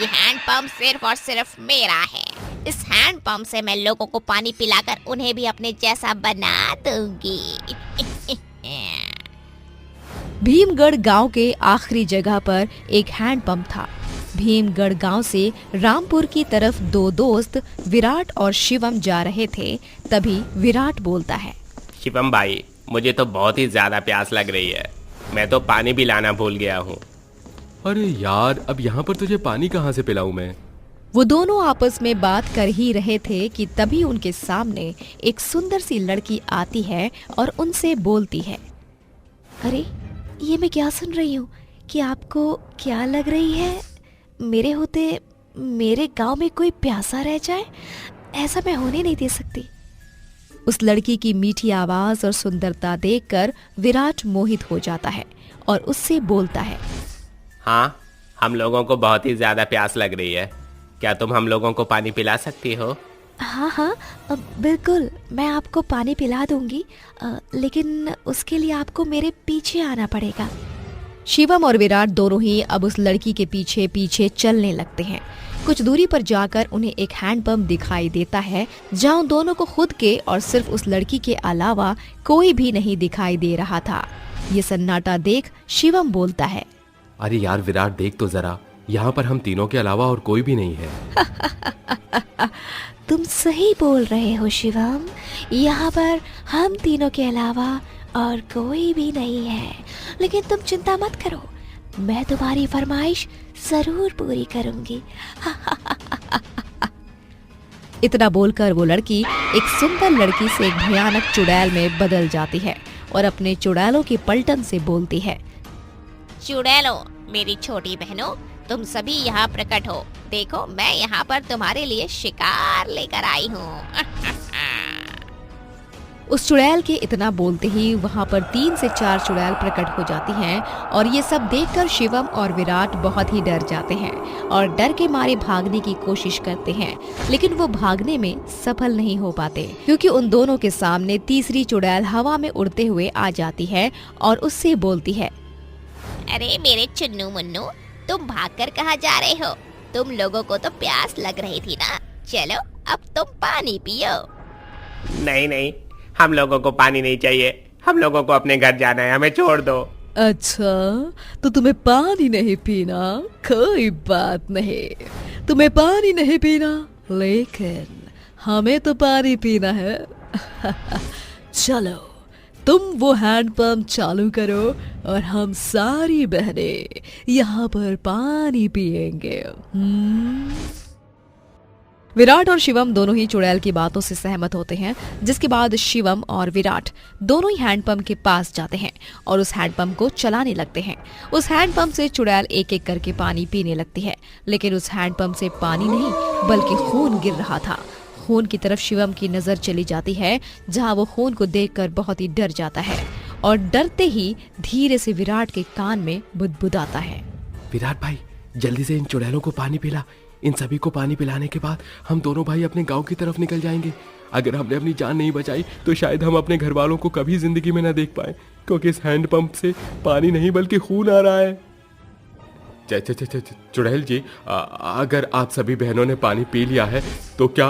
ये हैंडपंप सिर्फ और सिर्फ मेरा है। इस हैंडपंप से मैं लोगों को पानी पिलाकर उन्हें भी अपने जैसा बना दूंगी। भीमगढ़ गांव के आखिरी जगह पर एक हैंडपंप था। भीमगढ़ गांव से रामपुर की तरफ दो दोस्त विराट और शिवम जा रहे थे। तभी विराट बोलता है, शिवम भाई, मुझे तो बहुत ही ज़्यादा प्यास लग रही है। मैं तो पानी भी लाना भूल गया हूँ। अरे यार, अब यहाँ पर तुझे पानी कहाँ से पिलाऊं मैं? वो दोनों आपस में बात कर ही रहे थे कि तभी उनके सामने एक सुंदर सी लड़की आती है और उनसे बोलती है, अरे ये मैं क्या सुन रही हूँ कि आपको क्या लग रही है? मेरे होते मेरे गांव में कोई प्यासा रह जाए, ऐसा मैं होने नहीं दे सकती। उस लड़की की मीठी आवाज और सुंदरता देखकर विराट मोहित हो जाता है और उससे बोलता है, हाँ, हम लोगों को बहुत ही ज़्यादा प्यास लग रही है। क्या तुम हम लोगों को पानी पिला सकती हो? हाँ हाँ, बिल्कुल, मैं आपको पानी पिला दूंगी, लेकिन उसके लिए आपको मेरे पीछे आना पड़ेगा। शिवम और विराट दोनों ही अब उस लड़की के पीछे पीछे चलने लगते हैं। कुछ दूरी पर जाकर उन्हें एक हैंडपंप दिखाई देता है, जहां दोनों को खुद के और सिर्फ उस लड़की के अलावा कोई भी नहीं दिखाई दे रहा था। ये सन्नाटा देख शिवम बोलता है, अरे यार विराट, देख तो जरा, यहाँ पर हम तीनों के अलावा और कोई भी नहीं है। तुम सही बोल रहे हो शिवम, यहाँ पर हम तीनों के अलावा और कोई भी नहीं है, लेकिन तुम चिंता मत करो, मैं तुम्हारी फरमाइश जरूर पूरी करूंगी। इतना बोलकर वो लड़की एक सुंदर लड़की से एक भयानक चुड़ैल में बदल जाती है और अपने चुड़ैलों की पलटन से बोलती है, चुड़ैलो, मेरी छोटी बहनों, तुम सभी यहाँ प्रकट हो। देखो, मैं यहाँ पर तुम्हारे लिए शिकार लेकर आई हूँ। उस चुड़ैल के इतना बोलते ही वहाँ पर 3 से 4 चुड़ैल प्रकट हो जाती हैं और ये सब देखकर शिवम और विराट बहुत ही डर जाते हैं और डर के मारे भागने की कोशिश करते हैं, लेकिन वो भागने में सफल नहीं हो पाते क्योंकि उन दोनों के सामने तीसरी चुड़ैल हवा में उड़ते हुए आ जाती है और उससे बोलती है, अरे मेरे चुन्नू मुन्नू, तुम भागकर कहाँ जा रहे हो? तुम लोगों को तो प्यास लग रही थी ना, चलो अब तुम पानी पियो। नहीं नहीं, हम लोगों को पानी नहीं चाहिए। हम लोगों को अपने घर जाना है, हमें छोड़ दो। अच्छा, तो तुम्हें पानी नहीं पीना, कोई बात नहीं, तुम्हें पानी नहीं पीना, लेकिन हमें तो पानी पीना है। चलो, तुम वो हैंडपंप चालू करो और हम सारी बहनें यहाँ पर पानी पिएंगे। विराट और शिवम दोनों ही चुड़ैल की बातों से सहमत होते हैं, जिसके बाद शिवम और विराट दोनों ही हैंडपंप के पास जाते हैं और उस हैंडपंप को चलाने लगते हैं। उस हैंडपंप से चुड़ैल एक एक करके पानी पीने लगती है, लेकिन उस हैंडपंप से पानी नहीं बल्कि खून गिर रहा था। खून की तरफ शिवम की नजर चली जाती है, जहाँ वो खून को देखकर बहुत ही डर जाता है और डरते ही धीरे से विराट के कान में बुदबुदाता है, विराट भाई, जल्दी से इन चुड़ैलों को पानी पिला। इन सभी को पानी पिलाने के बाद हम दोनों भाई अपने गांव की तरफ निकल जाएंगे। अगर हमने अपनी जान नहीं बचाई तो शायद हम अपने घर वालों को कभी जिंदगी में ना देख पाए, क्योंकि इस हैंडपंप से पानी नहीं बल्कि खून आ रहा है। चुड़ैल जी, अगर आप सभी बहनों ने पानी पी लिया है तो क्या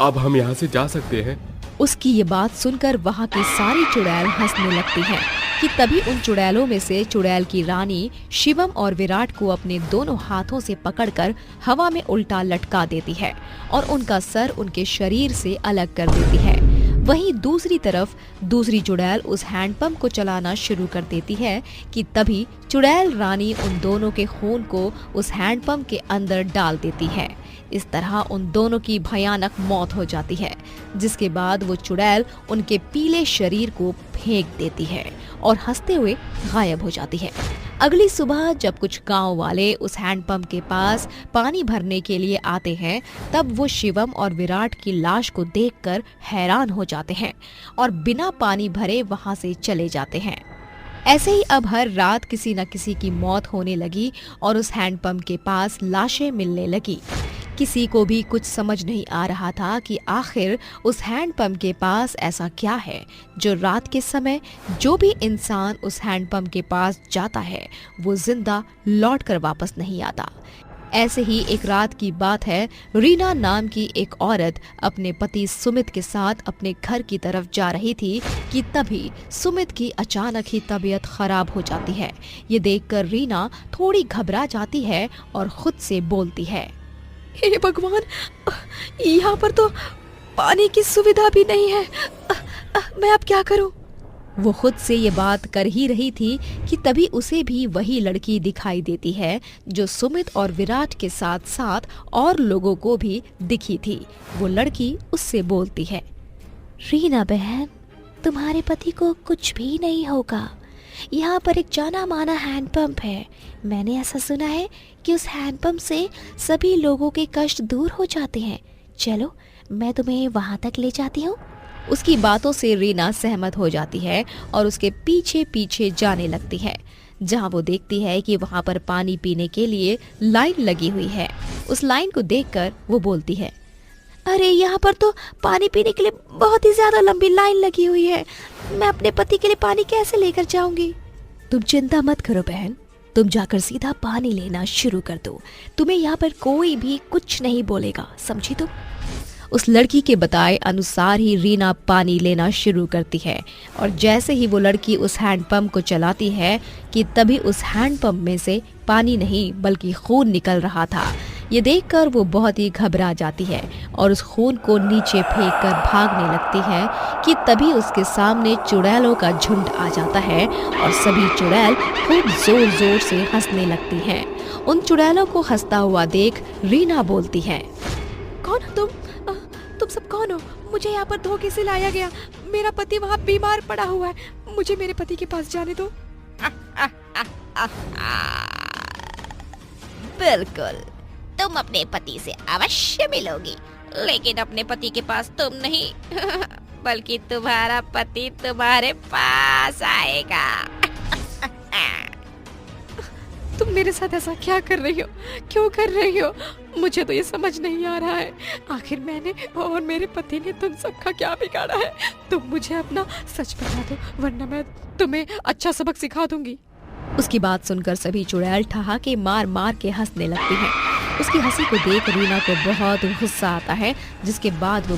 अब हम यहाँ से जा सकते हैं? उसकी ये बात सुनकर वहाँ की सारी चुड़ैल हंसने लगती हैं कि तभी उन चुड़ैलों में से चुड़ैल की रानी शिवम और विराट को अपने दोनों हाथों से पकड़कर हवा में उल्टा लटका देती है और उनका सर उनके शरीर से अलग कर देती है। वहीं दूसरी तरफ दूसरी चुड़ैल उस हैंडपंप को चलाना शुरू कर देती है कि तभी चुड़ैल रानी उन दोनों के खून को उस हैंडपंप के अंदर डाल देती है। इस तरह उन दोनों की भयानक मौत हो जाती है, जिसके बाद वो चुड़ैल उनके पीले शरीर को फेंक देती है और हंसते हुए गायब हो जाती है। अगली सुबह जब कुछ गांव वाले उस हैंडपंप के पास पानी भरने के लिए आते हैं, तब वो शिवम और विराट की लाश को देखकर हैरान हो जाते हैं और बिना पानी भरे वहां से चले जाते हैं। ऐसे ही अब हर रात किसी न किसी की मौत होने लगी और उस हैंडपंप के पास लाशें मिलने लगी। किसी को भी कुछ समझ नहीं आ रहा था कि आखिर उस हैंडपंप के पास ऐसा क्या है जो रात के समय जो भी इंसान उस हैंडपंप के पास जाता है वो जिंदा लौट कर वापस नहीं आता। ऐसे ही एक रात की बात है, रीना नाम की एक औरत अपने पति सुमित के साथ अपने घर की तरफ जा रही थी कि तभी सुमित की अचानक ही तबीयत खराब हो जाती है। ये देखकर रीना थोड़ी घबरा जाती है और खुद से बोलती है, हे भगवान, यहाँ पर तो पानी की सुविधा भी नहीं है, मैं अब क्या करूं? वो खुद से ये बात कर ही रही थी कि तभी उसे भी वही लड़की दिखाई देती है जो सुमित और विराट के साथ साथ और लोगों को भी दिखी थी। वो लड़की उससे बोलती है, रीना बहन, तुम्हारे पति को कुछ भी नहीं होगा। यहाँ पर एक जाना माना हैंडपंप है। मैंने ऐसा सुना है कि उस हैंडपंप से सभी लोगों के कष्ट दूर हो जाते हैं। चलो, मैं तुम्हें वहाँ तक ले जाती हूँ। उसकी बातों से रीना सहमत हो जाती है और उसके पीछे पीछे जाने लगती है, जहाँ वो देखती है कि वहाँ पर पानी पीने के लिए लाइन लगी हुई है। उस लाइन को देखकर वो बोलती है, अरे यहाँ पर तो पानी पीने के लिए बहुत ही ज्यादा लंबी लाइन लगी हुई है। मैं अपने पति के लिए पानी कैसे लेकर जाऊंगी? तुम चिंता मत करो बहन, तुम जाकर सीधा पानी लेना शुरू कर दो। तुम्हें यहाँ पर कोई भी कुछ नहीं बोलेगा, समझी तुम? उस लड़की के बताए अनुसार ही रीना पानी लेना शुरू करती है और जैसे ही वो लड़की उस हैंडपंप को चलाती है कि तभी उस हैंडपंप में से पानी नहीं बल्कि खून निकल रहा था। ये देखकर वो बहुत ही घबरा जाती है और उस खून को नीचे फेंककर भागने लगती है कि तभी उसके सामने चुड़ैलों का झुंड आ जाता है और सभी चुड़ैल खूब जोर जोर से हंसने लगती हैं। उन चुड़ैलों को हंसता हुआ देख रीना बोलती है, कौन हो तुम सब कौन हो? मुझे यहाँ पर धोखे से लाया गया। मेरा पति वहाँ बीमार पड़ा हुआ है, मुझे मेरे पति के पास जाने दो। बिल्कुल, तुम अपने पति से अवश्य मिलोगी, लेकिन अपने पति के पास तुम नहीं बल्कि तुम्हारा पति तुम्हारे पास आएगा। तुम मेरे साथ ऐसा क्या कर रही हो? क्यों कर रही हो? मुझे तो ये समझ नहीं आ रहा है। आखिर मैंने और मेरे पति ने तुम सबका क्या बिगाड़ा है? तुम मुझे अपना सच बता दो, वरना मैं तुम्हें अच्छा सबक सिखा दूंगी। उसकी बात सुनकर सभी चुड़ैल ठहाके मार मार के हंसने लगती हैं। उसकी हंसी को देख रीना को बहुत गुस्सा आता है, जिसके बाद वो